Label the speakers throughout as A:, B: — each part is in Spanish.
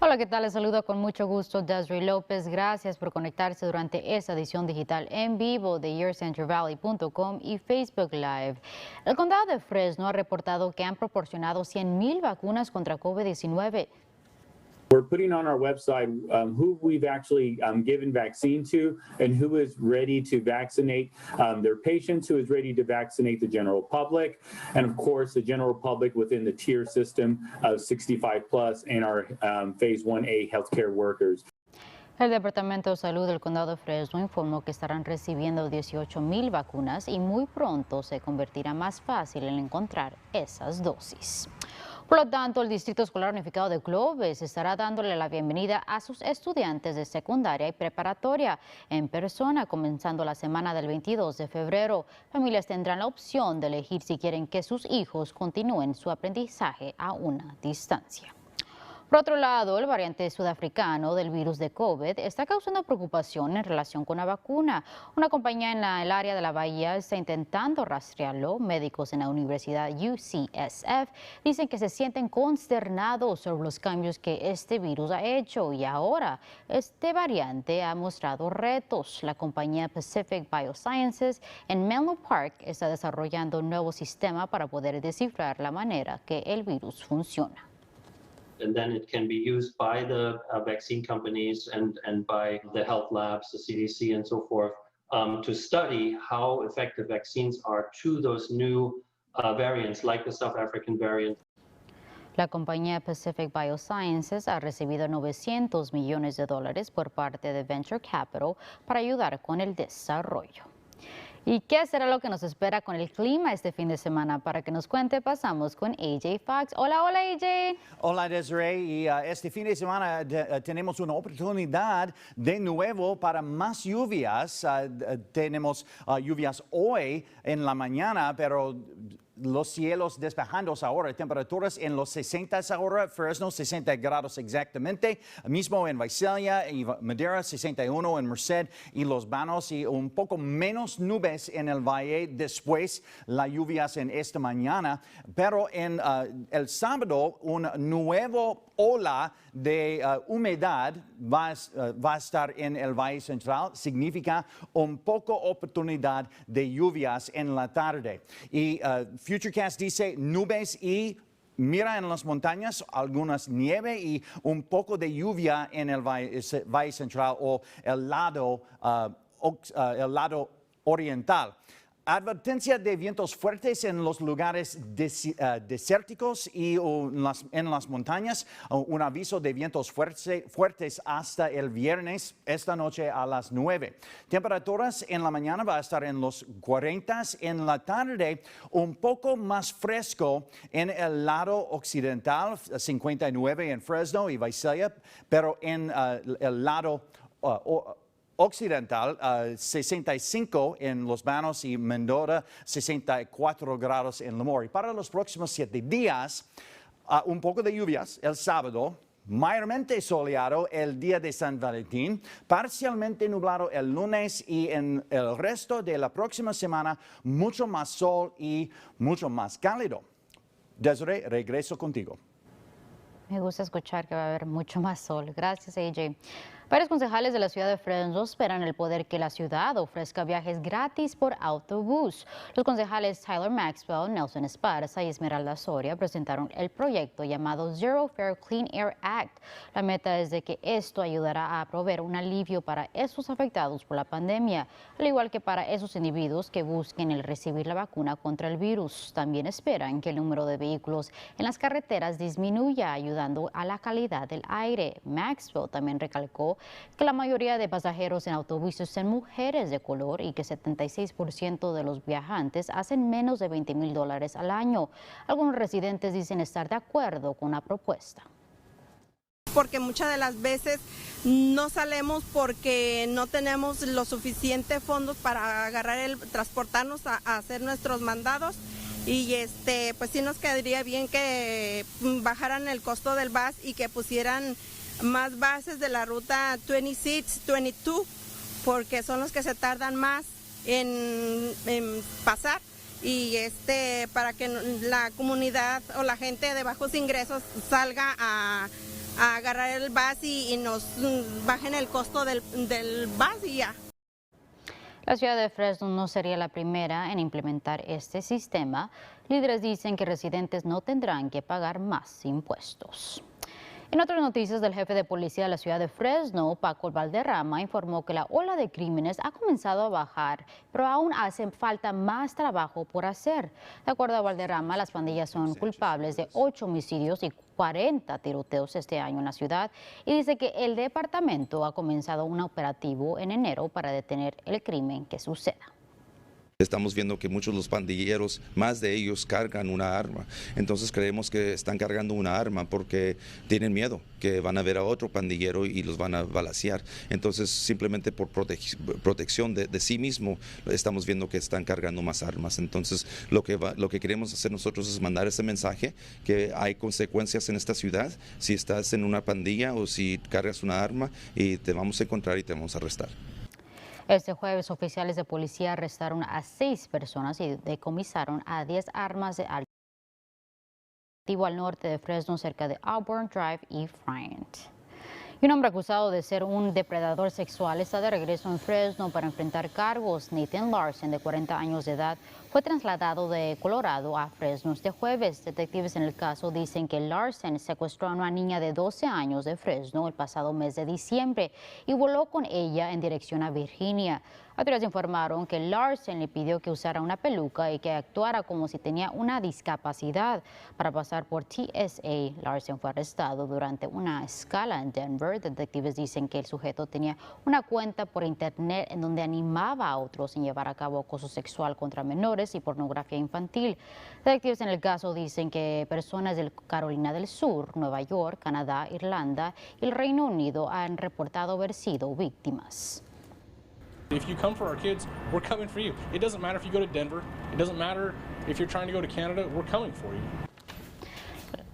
A: Hola, ¿qué tal? Les saludo con mucho gusto Desiree López. Gracias por conectarse durante esta edición digital en vivo de YourCentralValley.com y Facebook Live. El condado de Fresno ha reportado que han proporcionado 100,000 vacunas contra COVID-19.
B: We're putting on our website who we've actually given vaccine to and who is ready to vaccinate their patients, who is ready to vaccinate the general public, and of course the general public within the tier system of 65 plus and our phase 1A healthcare workers.
A: El Departamento de Salud del Condado de Fresno informó que estarán recibiendo 18,000 vacunas y muy pronto se convertirá más fácil en encontrar esas dosis. Por lo tanto, el Distrito Escolar Unificado de Clovis estará dándole la bienvenida a sus estudiantes de secundaria y preparatoria en persona, comenzando la semana del 22 de febrero. Familias tendrán la opción de elegir si quieren que sus hijos continúen su aprendizaje a una distancia. Por otro lado, el variante sudafricano del virus de COVID está causando preocupación en relación con la vacuna. Una compañía en el área de la Bahía está intentando rastrearlo. Médicos en la Universidad UCSF dicen que se sienten consternados sobre los cambios que este virus ha hecho y ahora este variante ha mostrado retos. La compañía Pacific Biosciences en Menlo Park está desarrollando un nuevo sistema para poder descifrar la manera que el virus funciona.
C: And then it can be used by the vaccine companies and by the health labs, the CDC and so forth, to study how effective vaccines are to those new variants like the South African variant.
A: La compañía Pacific Biosciences ha recibido $900 millones por parte de Venture Capital para ayudar con el desarrollo. ¿Y qué será lo que nos espera con el clima este fin de semana? Para que nos cuente, pasamos con AJ Fox. Hola, hola AJ.
D: Hola Desiree, y este fin de semana tenemos una oportunidad de nuevo para más lluvias. Tenemos lluvias hoy en la mañana, pero los cielos despejándose ahora, temperaturas en los 60 ahora, Fresno 60 grados exactamente, mismo en Visalia y Madera 61 en Merced y Los Banos y un poco menos nubes en el valle después las lluvias en esta mañana, pero en el sábado un nuevo ola de humedad va a estar en el Valle Central, significa un poco oportunidad de lluvias en la tarde. Y Futurecast dice nubes y mira en las montañas algunas nieve y un poco de lluvia en el Valle Central o el lado oriental. Advertencia de vientos fuertes en los lugares desérticos y en las montañas. Un aviso de vientos fuertes hasta el viernes, esta noche a las 9. Temperaturas en la mañana va a estar en los 40, en la tarde un poco más fresco en el lado occidental, 59 en Fresno y Visalia, pero en el lado occidental, 65 en Los Banos y Mendota, 64 grados en Lemoore. Y para los próximos 7 días, un poco de lluvias el sábado, mayormente soleado el día de San Valentín, parcialmente nublado el lunes y en el resto de la próxima semana, mucho más sol y mucho más cálido. Desiree, regreso contigo.
A: Me gusta escuchar que va a haber mucho más sol. Gracias, AJ. Varios concejales de la ciudad de Fresno esperan el poder que la ciudad ofrezca viajes gratis por autobús. Los concejales Tyler Maxwell, Nelson Esparza y Esmeralda Soria presentaron el proyecto llamado Zero Fare Clean Air Act. La meta es de que esto ayudará a proveer un alivio para esos afectados por la pandemia, al igual que para esos individuos que busquen el recibir la vacuna contra el virus. También esperan que el número de vehículos en las carreteras disminuya, ayudando a la calidad del aire. Maxwell también recalcó que la mayoría de pasajeros en autobuses son mujeres de color y que 76% de los viajantes hacen menos de $20,000 al año. Algunos residentes dicen estar de acuerdo con la propuesta.
E: Porque muchas de las veces no salemos porque no tenemos los suficientes fondos para transportarnos a hacer nuestros mandados. Y pues sí nos quedaría bien que bajaran el costo del bus y que pusieran más bases de la ruta 26, 22, porque son los que se tardan más en pasar, y para que la comunidad o la gente de bajos ingresos salga a a agarrar el bus y nos bajen el costo del bus y ya.
A: La ciudad de Fresno no sería la primera en implementar este sistema. Líderes dicen que residentes no tendrán que pagar más impuestos. En otras noticias, del jefe de policía de la ciudad de Fresno, Paco Valderrama, informó que la ola de crímenes ha comenzado a bajar, pero aún hace falta más trabajo por hacer. De acuerdo a Valderrama, las pandillas son culpables de 8 homicidios y 40 tiroteos este año en la ciudad, y dice que el departamento ha comenzado un operativo en enero para detener el crimen que suceda.
F: Estamos viendo que muchos de los pandilleros, más de ellos, cargan una arma. Entonces creemos que están cargando una arma porque tienen miedo que van a ver a otro pandillero y los van a balacear. Entonces simplemente por protección de sí mismo estamos viendo que están cargando más armas. Entonces lo que queremos hacer nosotros es mandar ese mensaje que hay consecuencias en esta ciudad si estás en una pandilla o si cargas una arma, y te vamos a encontrar y te vamos a arrestar.
A: Este jueves, oficiales de policía arrestaron a 6 personas y decomisaron a 10 armas de alto al norte de Fresno, cerca de Auburn Drive y Bryant. Y un hombre acusado de ser un depredador sexual está de regreso en Fresno para enfrentar cargos. Nathan Larson, de 40 años de edad, fue trasladado de Colorado a Fresno este jueves. Detectives en el caso dicen que Larson secuestró a una niña de 12 años de Fresno el pasado mes de diciembre y voló con ella en dirección a Virginia. Autoridades informaron que Larson le pidió que usara una peluca y que actuara como si tenía una discapacidad. Para pasar por TSA, Larson fue arrestado durante una escala en Denver. Detectives dicen que el sujeto tenía una cuenta por internet en donde animaba a otros en llevar a cabo acoso sexual contra menores y pornografía infantil. Detectives en el caso dicen que personas de Carolina del Sur, Nueva York, Canadá, Irlanda y el Reino Unido han reportado haber sido víctimas.
G: If you come for our kids, we're coming for you. It doesn't matter if you go to Denver. It doesn't matter if you're trying to go to Canada. We're coming for you.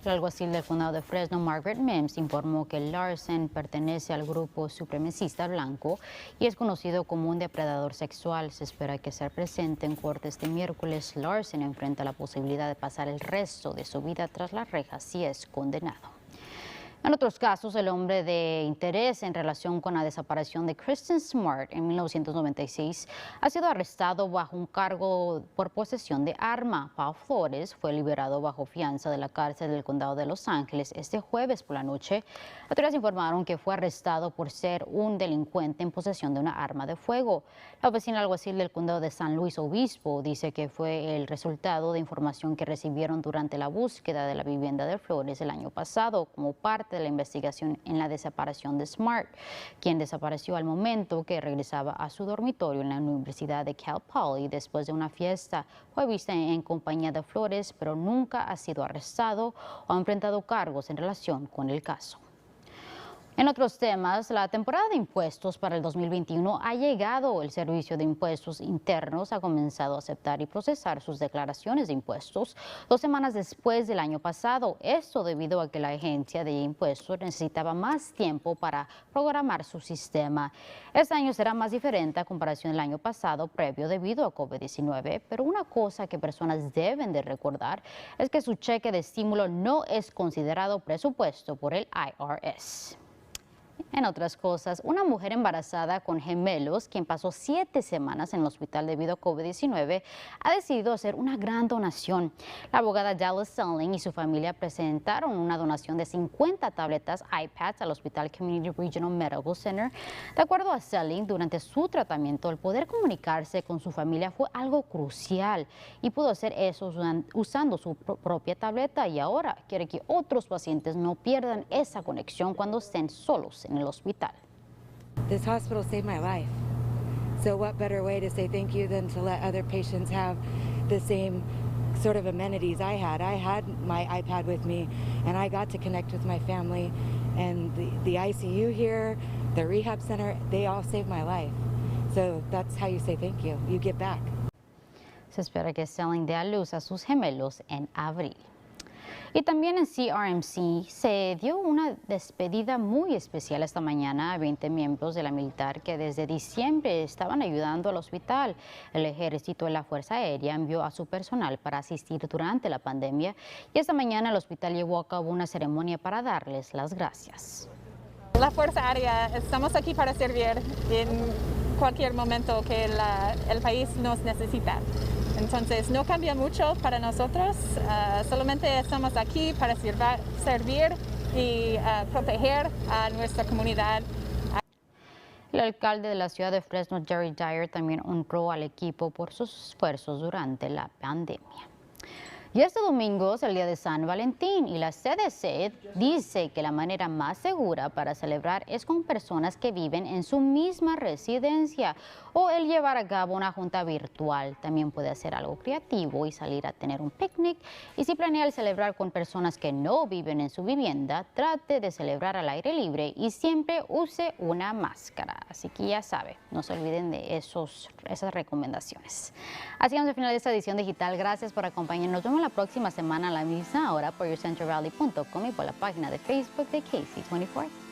A: El alguacil del condado de Fresno, Margaret Mims, informó que Larson pertenece al grupo supremacista blanco y es conocido como un depredador sexual. Se espera que sea presente en corte este miércoles. Larson enfrenta la posibilidad de pasar el resto de su vida tras las rejas si es condenado. En otros casos, el hombre de interés en relación con la desaparición de Kristen Smart en 1996 ha sido arrestado bajo un cargo por posesión de arma. Paul Flores fue liberado bajo fianza de la cárcel del condado de Los Ángeles este jueves por la noche. Autoridades informaron que fue arrestado por ser un delincuente en posesión de una arma de fuego. La oficina alguacil del condado de San Luis Obispo dice que fue el resultado de información que recibieron durante la búsqueda de la vivienda de Flores el año pasado como parte de la investigación en la desaparición de Smart, quien desapareció al momento que regresaba a su dormitorio en la Universidad de Cal Poly después de una fiesta. Fue vista en compañía de Flores, pero nunca ha sido arrestado o ha enfrentado cargos en relación con el caso. En otros temas, la temporada de impuestos para el 2021 ha llegado. El Servicio de Impuestos Internos ha comenzado a aceptar y procesar sus declaraciones de impuestos 2 semanas después del año pasado. Esto debido a que la agencia de impuestos necesitaba más tiempo para programar su sistema. Este año será más diferente a comparación del año pasado previo debido a COVID-19, pero una cosa que personas deben de recordar es que su cheque de estímulo no es considerado presupuesto por el IRS. En otras cosas, una mujer embarazada con gemelos, quien pasó 7 semanas en el hospital debido a COVID-19, ha decidido hacer una gran donación. La abogada Dallas Selling y su familia presentaron una donación de 50 tabletas iPads al Hospital Community Regional Medical Center. De acuerdo a Selling, durante su tratamiento, el poder comunicarse con su familia fue algo crucial y pudo hacer eso usando su propia tableta, y ahora quiere que otros pacientes no pierdan esa conexión cuando estén solos en el hospital.
H: This hospital saved my life. So what better way to say thank you than to let other patients have the same sort of amenities I had. I had my iPad with me and I got to connect with my family, and the ICU here, the rehab center, they all saved my life. So that's how you say thank you. You give back.
A: Se espera que Selling dé a luz a sus gemelos en abril. Y también en CRMC se dio una despedida muy especial esta mañana a 20 miembros de la militar que desde diciembre estaban ayudando al hospital. El ejército y la Fuerza Aérea envió a su personal para asistir durante la pandemia y esta mañana el hospital llevó a cabo una ceremonia para darles las gracias.
I: La Fuerza Aérea, estamos aquí para servir en cualquier momento que el país nos necesita. Entonces no cambia mucho para nosotros, solamente estamos aquí para servir y proteger a nuestra comunidad.
A: El alcalde de la ciudad de Fresno, Jerry Dyer, también honró al equipo por sus esfuerzos durante la pandemia. Y este domingo es el día de San Valentín y la CDC dice que la manera más segura para celebrar es con personas que viven en su misma residencia o el llevar a cabo una junta virtual. También puede hacer algo creativo y salir a tener un picnic. Y si planea el celebrar con personas que no viven en su vivienda, trate de celebrar al aire libre y siempre use una máscara. Así que ya sabe, no se olviden de esas recomendaciones. Así vamos al final de esta edición digital. Gracias por acompañarnos. Nos vemos la próxima semana a la misma hora por YourCentralValley.com y por la página de Facebook de KC24.